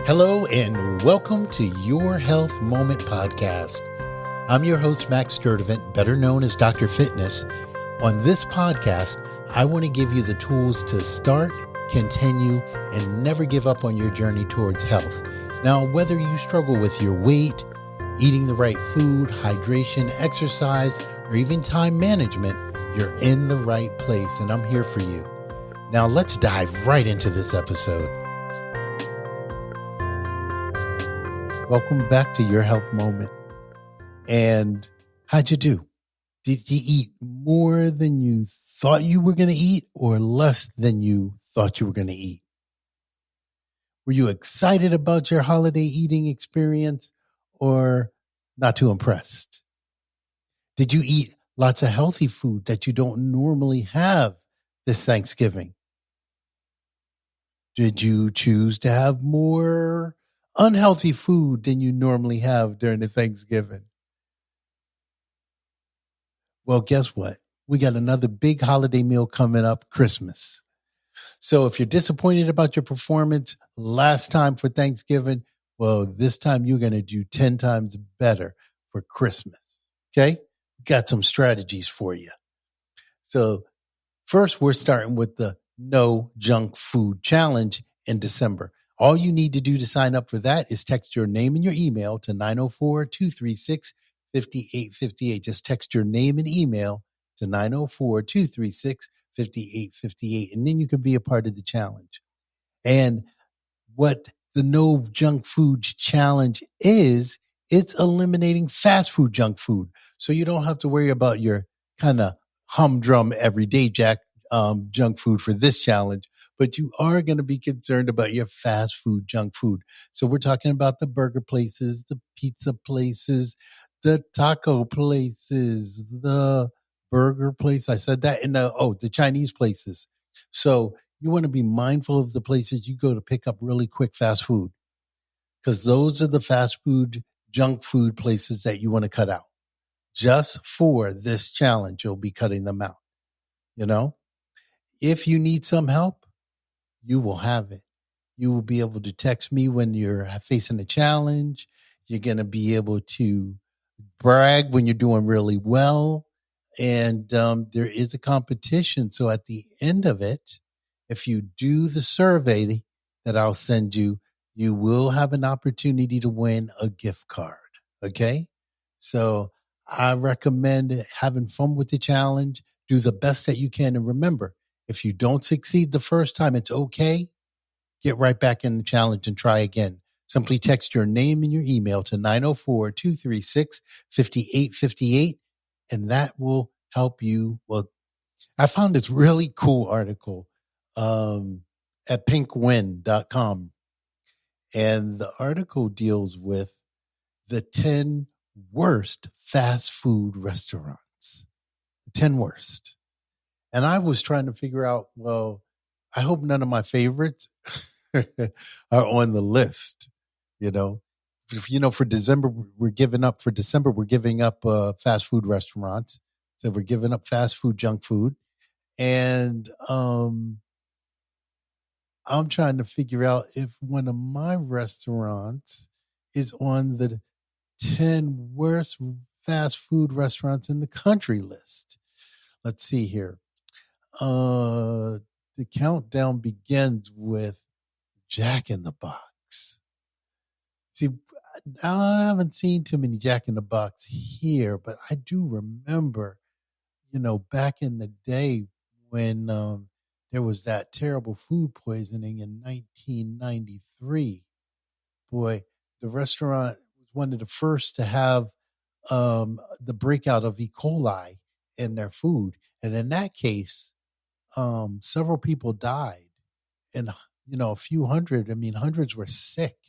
Hello and welcome to Your Health Moment podcast. I'm your host, Max Sturdivant, better known as Dr. Fitness. On this podcast, I want to give you the tools to start, continue, and never give up on your journey towards health. Now, whether you struggle with your weight, eating the right food, hydration, exercise, or even time management, you're in the right place, and I'm here for you. Now, let's dive right into this episode. Welcome back to Your Health Moment. And how'd you do? Did you eat more than you thought you were going to eat or less than you thought you were going to eat? Were you excited about your holiday eating experience or not too impressed? Did you eat lots of healthy food that you don't normally have this Thanksgiving? Did you choose to have more unhealthy food than you normally have during the Thanksgiving? Well, guess what? We got another big holiday meal coming up, Christmas. So if you're disappointed about your performance last time for Thanksgiving, well, this time you're going to do 10 times better for Christmas. Okay? Got some strategies for you. So first, we're starting with the No Junk Food Challenge in December. All you need to do to sign up for that is text your name and your email to 904-236-5858. Just text your name and email to 904-236-5858, and then you can be a part of the challenge. And what the No Junk Food Challenge is, it's eliminating fast food junk food. So you don't have to worry about your kind of humdrum everyday junk food for this challenge, but you are going to be concerned about your fast food junk food. So we're talking about the burger places, the pizza places, the taco places, the burger place. I said that the Chinese places. So you want to be mindful of the places you go to pick up really quick fast food, because those are the fast food, junk food places that you want to cut out. Just for this challenge, you'll be cutting them out. You know, if you need some help, you will have it. You will be able to text me when you're facing a challenge. You're going to be able to brag when you're doing really well. And there is a competition. So at the end of it, if you do the survey that I'll send you, you will have an opportunity to win a gift card. Okay? So I recommend having fun with the challenge. Do the best that you can. And remember, if you don't succeed the first time, it's okay. Get right back in the challenge and try again. Simply text your name and your email to 904-236-5858, and that will help you. Well, I found this really cool article at pinkwin.com, and the article deals with the 10 worst fast food restaurants. 10 worst. And I was trying to figure out, well, I hope none of my favorites are on the list. For December, we're giving up fast food restaurants. So we're giving up fast food, junk food. And I'm trying to figure out if one of my restaurants is on the 10 worst fast food restaurants in the country list. Let's see here. The countdown begins with Jack in the Box. See, I haven't seen too many Jack in the Box here, but I do remember, back in the day when there was that terrible food poisoning in 1993. Boy, the restaurant was one of the first to have the breakout of E. coli in their food. And in that case, several people died, and a few hundred. Hundreds were sick.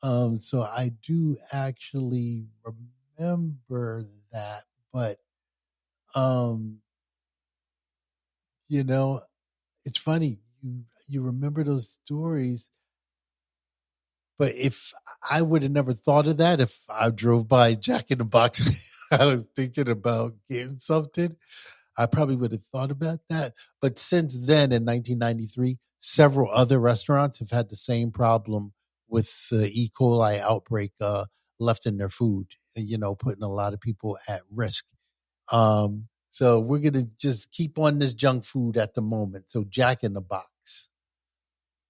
So I do actually remember that, but it's funny you remember those stories. But if I would have never thought of that, if I drove by Jack in the Box, I was thinking about getting something, I probably would have thought about that. But since then, in 1993, several other restaurants have had the same problem with the E. coli outbreak left in their food, putting a lot of people at risk. So we're going to just keep on this junk food at the moment. So Jack in the Box,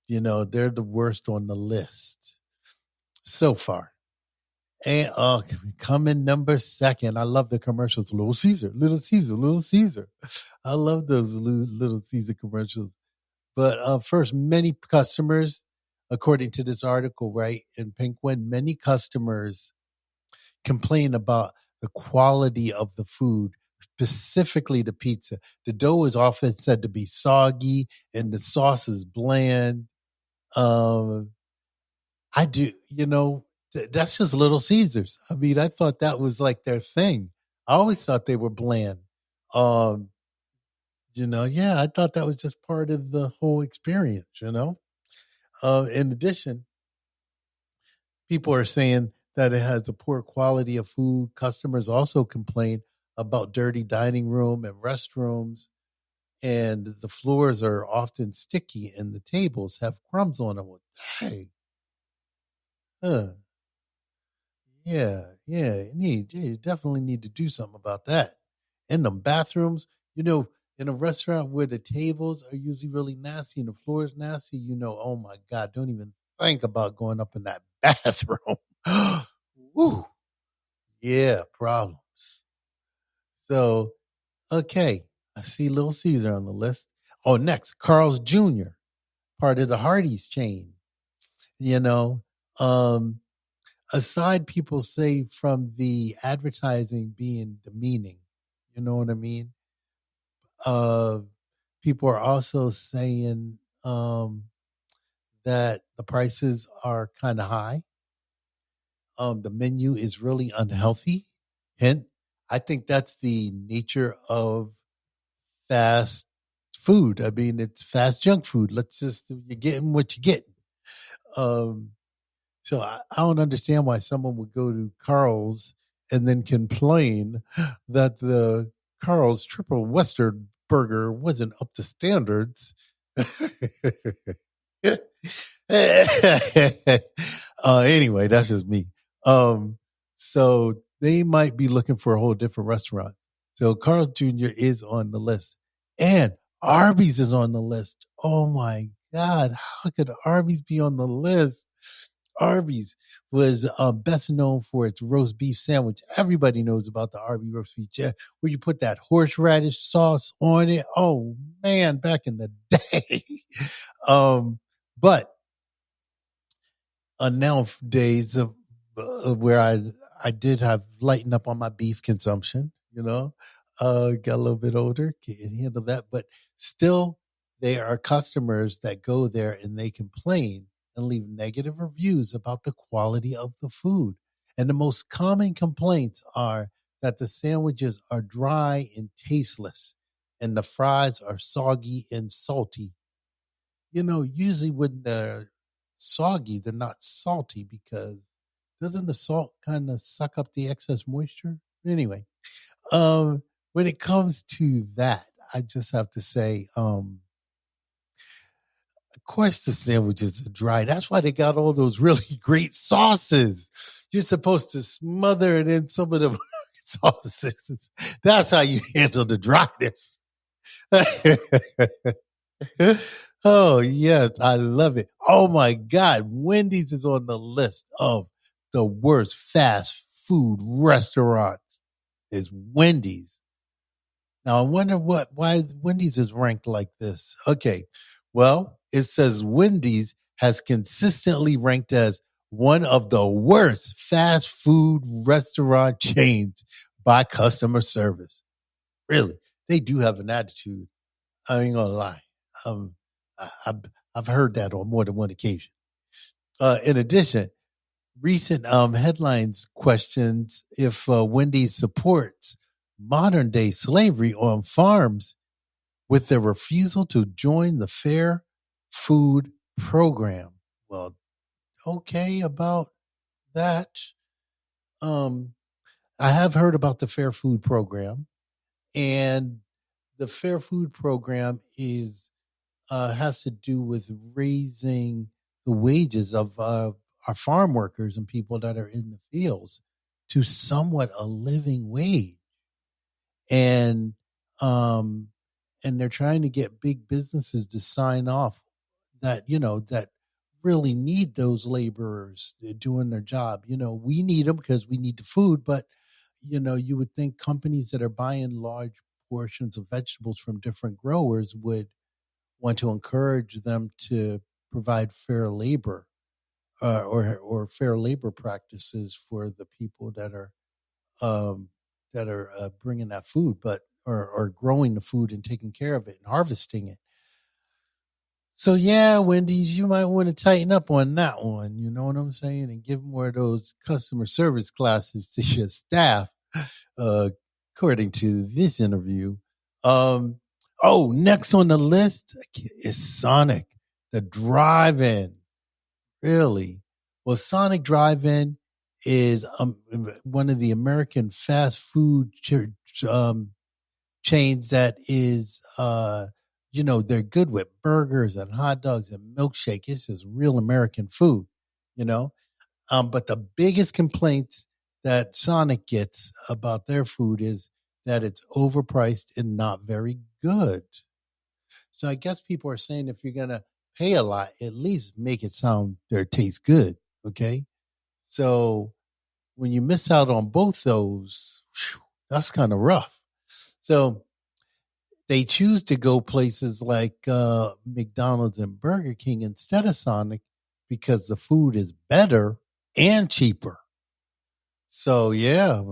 they're the worst on the list so far. And coming number second, I love the commercials. Little Caesar, Little Caesar, Little Caesar. I love those Little Caesar commercials. But first, many customers, according to this article, right, in Penguin, many customers complain about the quality of the food, specifically the pizza. The dough is often said to be soggy and the sauce is bland. I do, that's just Little Caesars. I mean, I thought that was like their thing. I always thought they were bland. Um, yeah, I thought that was just part of the whole experience. In addition, people are saying that it has a poor quality of food. Customers also complain about dirty dining room and restrooms, and the floors are often sticky and the tables have crumbs on them. Hey, huh. Yeah, you definitely need to do something about that. In them bathrooms, in a restaurant where the tables are usually really nasty and the floor is nasty, oh my God, don't even think about going up in that bathroom. Woo. Yeah, problems. So, okay, I see Little Caesar on the list. Oh, next, Carl's Jr., part of the Hardee's chain. You know, um, aside people say from the advertising being demeaning, you know what I mean? Uh, people are also saying that the prices are kind of high. The menu is really unhealthy. Hint, I think that's the nature of fast food. I mean, it's fast junk food. You're getting what you get. Um, So I don't understand why someone would go to Carl's and then complain that the Carl's triple Western burger wasn't up to standards. Anyway, that's just me. So they might be looking for a whole different restaurant. So Carl's Jr. is on the list, and Arby's is on the list. Oh my God, how could Arby's be on the list? Arby's was best known for its roast beef sandwich. Everybody knows about the Arby's roast beef, yeah, where you put that horseradish sauce on it. Oh man, back in the day. But nowadays, where I did have lighten up on my beef consumption, got a little bit older, can't handle that, but still, there are customers that go there and they complain and leave negative reviews about the quality of the food. And the most common complaints are that the sandwiches are dry and tasteless, and the fries are soggy and salty. Usually when they're soggy, they're not salty because doesn't the salt kind of suck up the excess moisture? Anyway, when it comes to that, I just have to say, of course the sandwiches are dry. That's why they got all those really great sauces. You're supposed to smother it in some of the sauces. That's how you handle the dryness. Oh, yes, I love it. Oh my God, Wendy's is on the list of the worst fast food restaurants. Is Wendy's. Now I wonder why Wendy's is ranked like this. Okay. Well, it says Wendy's has consistently ranked as one of the worst fast food restaurant chains by customer service. Really, they do have an attitude. I ain't gonna lie. Um, I've heard that on more than one occasion. In addition, recent headlines questions if Wendy's supports modern day slavery on farms with their refusal to join the Fair Food Program. Well, okay about that. Um, I have heard about the Fair Food Program, and the Fair Food Program is has to do with raising the wages of our farm workers and people that are in the fields to somewhat a living wage. And um and they're trying to get big businesses to sign off that, that really need those laborers doing their job. We need them because we need the food, but you would think companies that are buying large portions of vegetables from different growers would want to encourage them to provide fair labor, or fair labor practices for the people um, that are bringing that food, but or growing the food and taking care of it and harvesting it. So yeah, Wendy's, you might want to tighten up on that one. You know what I'm saying, and give more of those customer service classes to your staff, uh, according to this interview. Um, next on the list is Sonic, the drive-in. Really? Well, Sonic Drive-In is one of the American fast food chains that is, they're good with burgers and hot dogs and milkshake. This is real American food, you know. But the biggest complaints that Sonic gets about their food is that it's overpriced and not very good. So I guess people are saying if you're gonna pay a lot, at least make it sound or taste good. Okay. So when you miss out on both those, that's kind of rough. So they choose to go places like McDonald's and Burger King instead of Sonic because the food is better and cheaper. So yeah,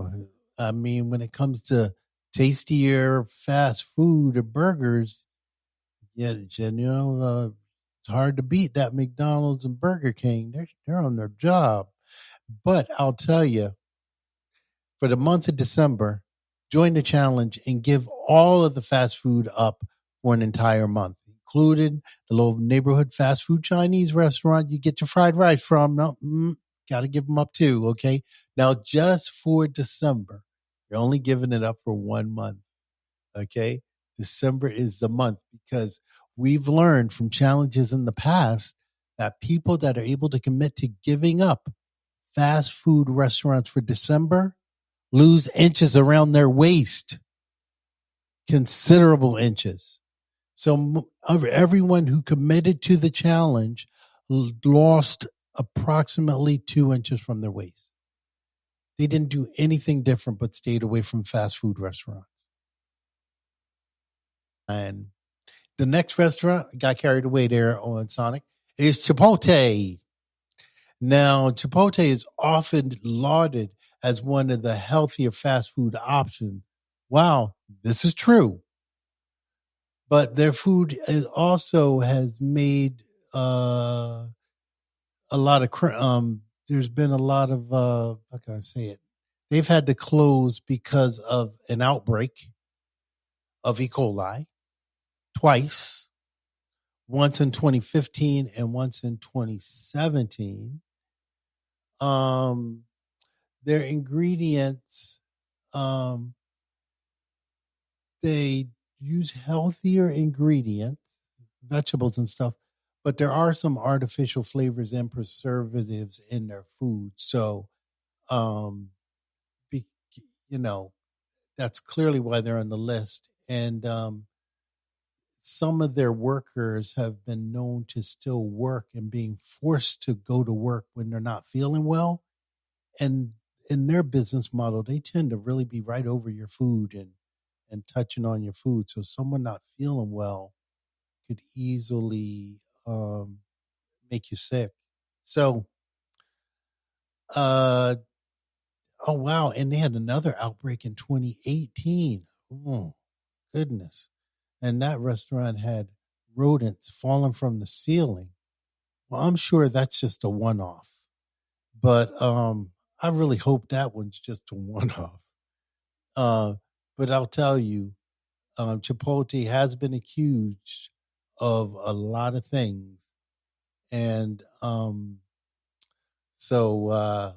I mean, when it comes to tastier fast food or burgers, yeah, it's hard to beat that McDonald's and Burger King. They're on their job. But I'll tell you, for the month of December, join the challenge and give all of the fast food up for an entire month, including the little neighborhood fast food Chinese restaurant you get your fried rice from. No, got to give them up too. Okay. Now, just for December, you're only giving it up for 1 month. Okay. December is the month because we've learned from challenges in the past that people that are able to commit to giving up fast food restaurants for December lose inches around their waist, considerable inches. So everyone who committed to the challenge lost approximately 2 inches from their waist. They didn't do anything different but stayed away from fast food restaurants. And the next restaurant, I got carried away there on Sonic, is Chipotle. Now, Chipotle is often lauded as one of the healthier fast food options. Wow, this is true. But their food is also has made a lot of there's been a lot of how can I say it? They've had to close because of an outbreak of E. coli twice, once in 2015 and once in 2017. Their ingredients, um, they use healthier ingredients, vegetables and stuff, but there are some artificial flavors and preservatives in their food. So, um, be, you know, that's clearly why they're on the list. And some of their workers have been known to still work and being forced to go to work when they're not feeling well. And in their business model, they tend to really be right over your food and touching on your food. So someone not feeling well could easily make you sick. So, uh, oh wow, and they had another outbreak in 2018. Oh goodness, and that restaurant had rodents falling from the ceiling. Well, I'm sure that's just a one-off, but I really hope that one's just a one-off. Uh, but I'll tell you, Chipotle has been accused of a lot of things, and so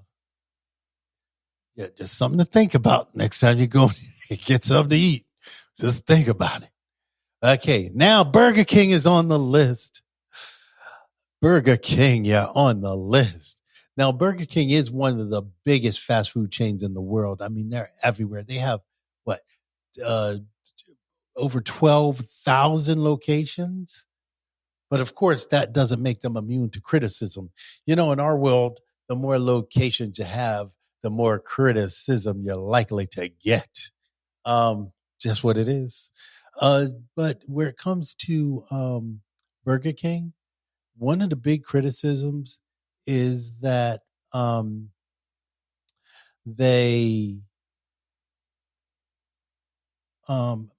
yeah, just something to think about next time you go get something to eat. Just think about it. Okay, now Burger King is on the list. Burger King, yeah, on the list. Now, Burger King is one of the biggest fast food chains in the world. I mean, they're everywhere. They have what, uh, over 12,000 locations? But of course, that doesn't make them immune to criticism. You know, in our world, the more locations you have, the more criticism you're likely to get. Um, just what it is. Uh, but where it comes to Burger King, one of the big criticisms is that they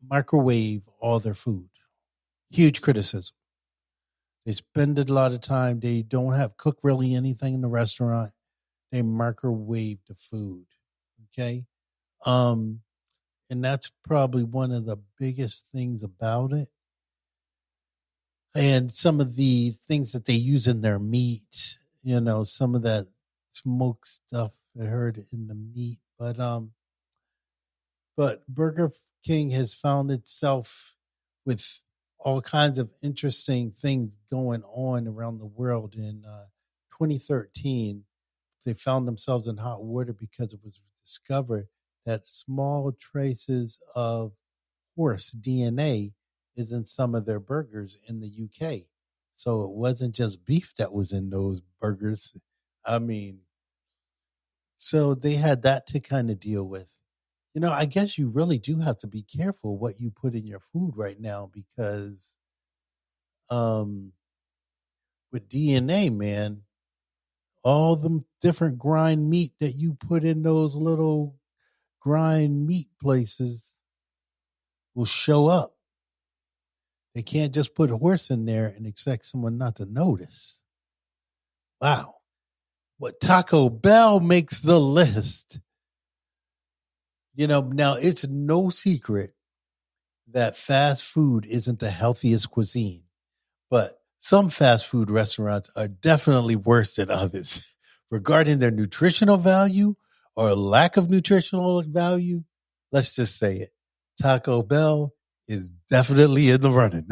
microwave all their food. Huge criticism. They spend a lot of time. They don't have cook really anything in the restaurant. They microwave the food. Okay. Um, and that's probably one of the biggest things about it. And some of the things that they use in their meat, some of that smoked stuff I heard in the meat. But Burger King has found itself with all kinds of interesting things going on around the world. In 2013, they found themselves in hot water because it was discovered that small traces of horse DNA is in some of their burgers in the UK. So it wasn't just beef that was in those burgers. I mean, so they had that to kind of deal with. I guess you really do have to be careful what you put in your food right now because um with DNA, man, all the different grind meat that you put in those little grind meat places will show up. They can't just put a horse in there and expect someone not to notice. Wow. What Taco Bell makes the list. Now it's no secret that fast food isn't the healthiest cuisine. But some fast food restaurants are definitely worse than others. Regarding their nutritional value or lack of nutritional value, let's just say it. Taco Bell is definitely in the running.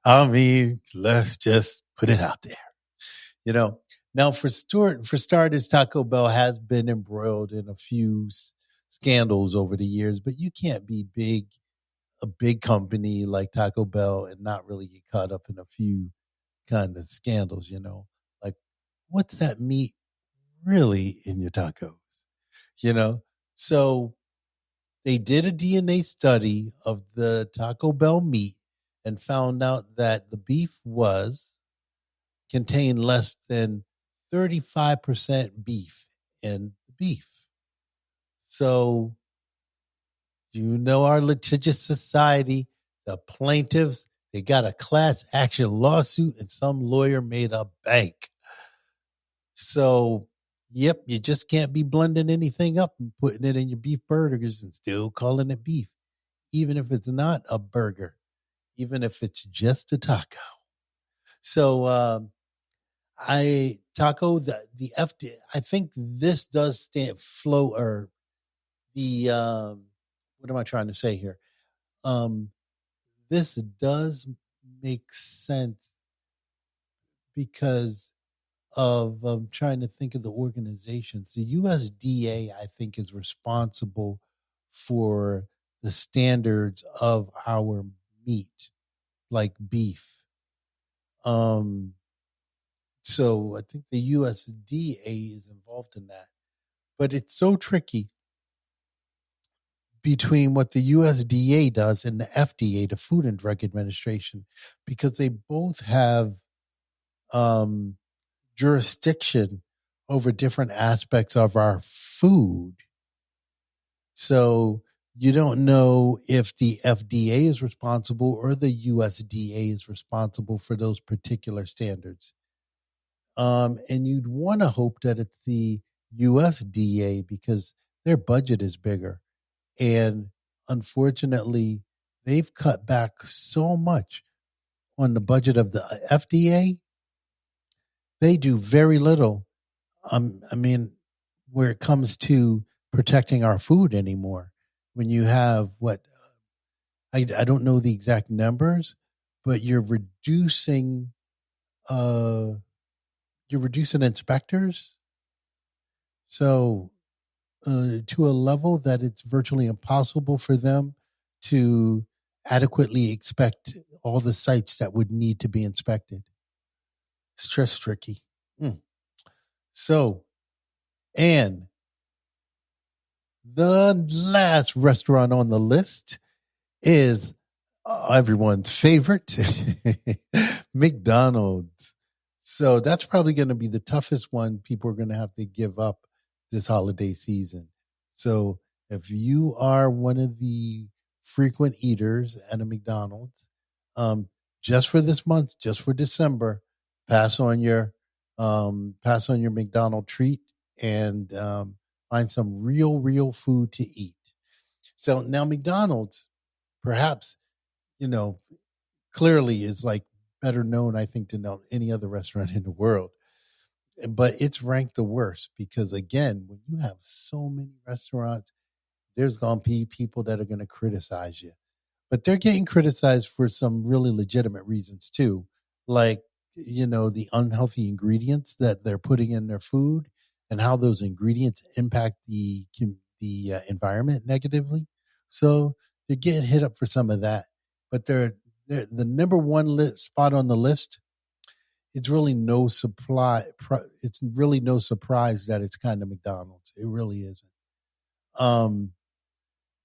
I mean, let's just put it out there. You know, now for starters, Taco Bell has been embroiled in a few scandals over the years, but you can't be a big company like Taco Bell and not really get caught up in a few kind of scandals. Like what's that meat really in your tacos? You know? So they did a DNA study of the Taco Bell meat and found out that the beef was contained less than 35% beef in the beef. So our litigious society, the plaintiffs, they got a class action lawsuit and some lawyer made a bank. So, yep, you just can't be blending anything up and putting it in your beef burgers and still calling it beef, even if it's not a burger, even if it's just a taco. So, the FD, I think this does stand flow or the, what am I trying to say here? Um, this does make sense because of trying to think of the organizations. The USDA, I think, is responsible for the standards of our meat, like beef. Um, so I think the USDA is involved in that. But it's so tricky between what the USDA does and the FDA, the Food and Drug Administration, because they both have um, jurisdiction over different aspects of our food. So you don't know if the FDA is responsible or the USDA is responsible for those particular standards. And you'd want to hope that it's the USDA because their budget is bigger. And unfortunately, they've cut back so much on the budget of the FDA. They do very little. I mean, where it comes to protecting our food anymore. When you have I don't know the exact numbers, but you're reducing uh you're reducing inspectors. So to a level that it's virtually impossible for them to adequately inspect all the sites that would need to be inspected. Stress tricky. Mm. So, and the last restaurant on the list is everyone's favorite, McDonald's. So that's probably going to be the toughest one people are going to have to give up this holiday season. So if you are one of the frequent eaters at a McDonald's, um, just for this month, just for December, pass on your McDonald treat and find some real food to eat. So now McDonald's, perhaps, you know, clearly is like better known, I think, than any other restaurant in the world. But it's ranked the worst because, again, when you have so many restaurants, there's going to be people that are going to criticize you. But they're getting criticized for some really legitimate reasons too, like, the unhealthy ingredients that they're putting in their food and how those ingredients impact the environment negatively. So they're getting hit up for some of that. But they're the number one spot on the list. It's really no supply. It's really no surprise that it's kind of McDonald's. It really isn't. Um,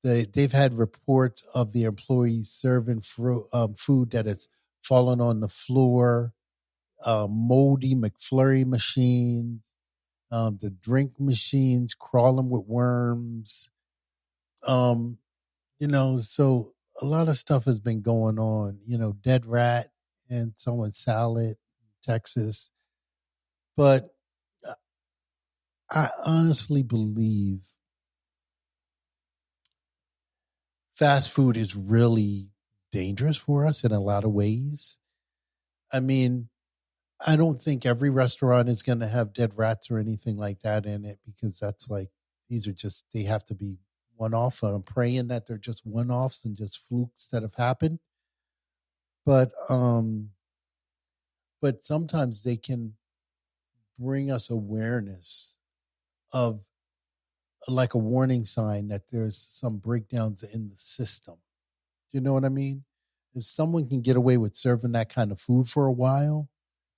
they've had reports of the employees serving food that has fallen on the floor, moldy McFlurry machines, the drink machines crawling with worms. Um, so a lot of stuff has been going on. Dead rat and someone's salad, in Texas. But I honestly believe fast food is really dangerous for us in a lot of ways. I mean, I don't think every restaurant is going to have dead rats or anything like that in it because that's like, these are just, they have to be one off. I'm praying that they're just one offs and just flukes that have happened. But, sometimes they can bring us awareness of like a warning sign that there's some breakdowns in the system. Do you know what I mean? If someone can get away with serving that kind of food for a while,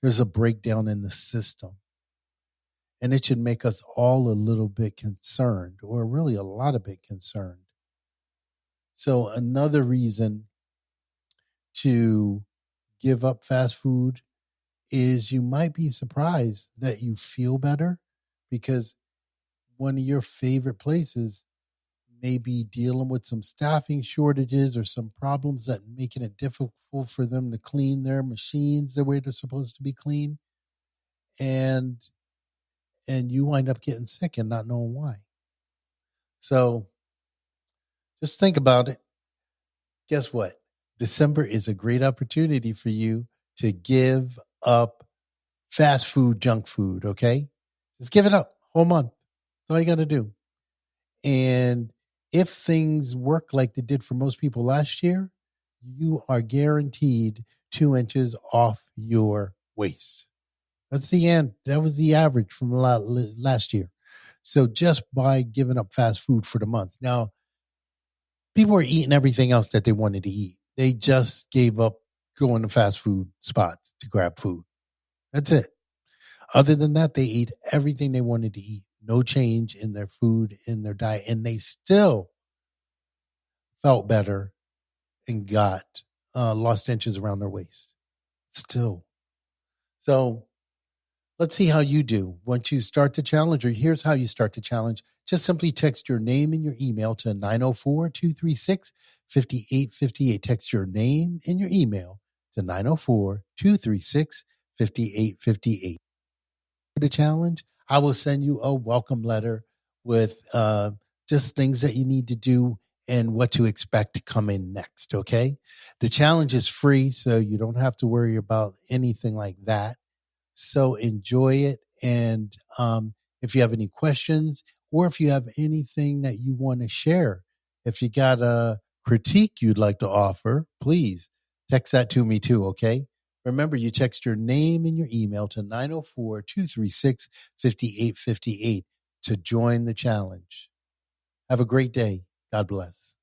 there's a breakdown in the system. And it should make us all a little bit concerned, or really a lot of bit concerned. So another reason to give up fast food is you might be surprised that you feel better because one of your favorite places may be dealing with some staffing shortages or some problems that making it difficult for them to clean their machines the way they're supposed to be cleaned. And you wind up getting sick and not knowing why. So just think about it. Guess what? December is a great opportunity for you to give up fast food, junk food, okay? Just give it up whole month. That's all you got to do. And if things work like they did for most people last year, you are guaranteed 2 inches off your waist. That's the end. That was the average from last year. So just by giving up fast food for the month. Now, people are eating everything else that they wanted to eat. They just gave up going to fast food spots to grab food. That's it. Other than that, they ate everything they wanted to eat. No change in their food, in their diet. And they still felt better and got lost inches around their waist. Still. So let's see how you do. Once you start the challenge, or here's how you start the challenge. Just simply text your name and your email to 904-236-5858. Text your name and your email to 904-236-5858. For the challenge, I will send you a welcome letter with just things that you need to do and what to expect coming next, okay? The challenge is free, so you don't have to worry about anything like that. So enjoy it. And if you have any questions or if you have anything that you want to share, if you got a critique you'd like to offer, please text that to me too, okay? Remember, you text your name and your email to 904-236-5858 to join the challenge. Have a great day. God bless.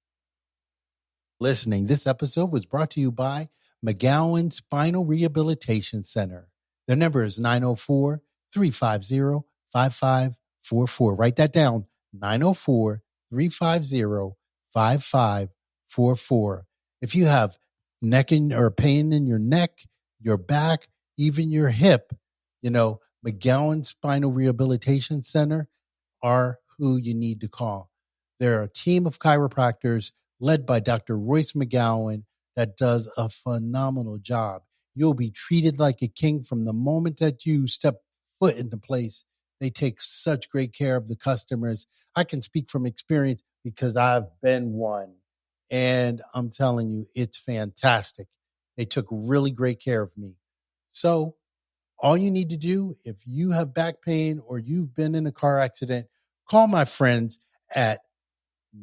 Listening, this episode was brought to you by McGowan Spinal Rehabilitation Center. Their number is 904-350-5544. Write that down, 904-350-5544. If you have or pain in your neck, your back, even your hip, McGowan Spinal Rehabilitation Center are who you need to call. They're a team of chiropractors led by Dr. Royce McGowan that does a phenomenal job. You'll be treated like a king from the moment that you step foot into place. They take such great care of the customers. I can speak from experience because I've been one. And I'm telling you, it's fantastic. They took really great care of me. So all you need to do, if you have back pain or you've been in a car accident, call my friends at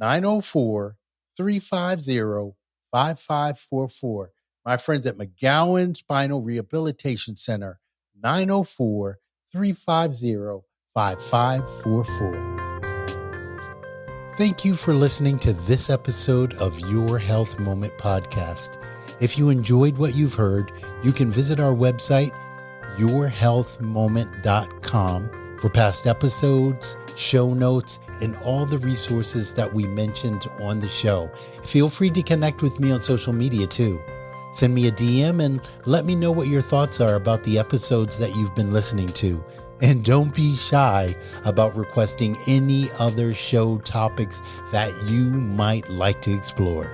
904-350-5544. My friends at McGowan Spinal Rehabilitation Center, 904-350-5544. Thank you for listening to this episode of Your Health Moment podcast. If you enjoyed what you've heard, you can visit our website, yourhealthmoment.com, for past episodes, show notes, and all the resources that we mentioned on the show. Feel free to connect with me on social media too. Send me a DM and let me know what your thoughts are about the episodes that you've been listening to. And don't be shy about requesting any other show topics that you might like to explore.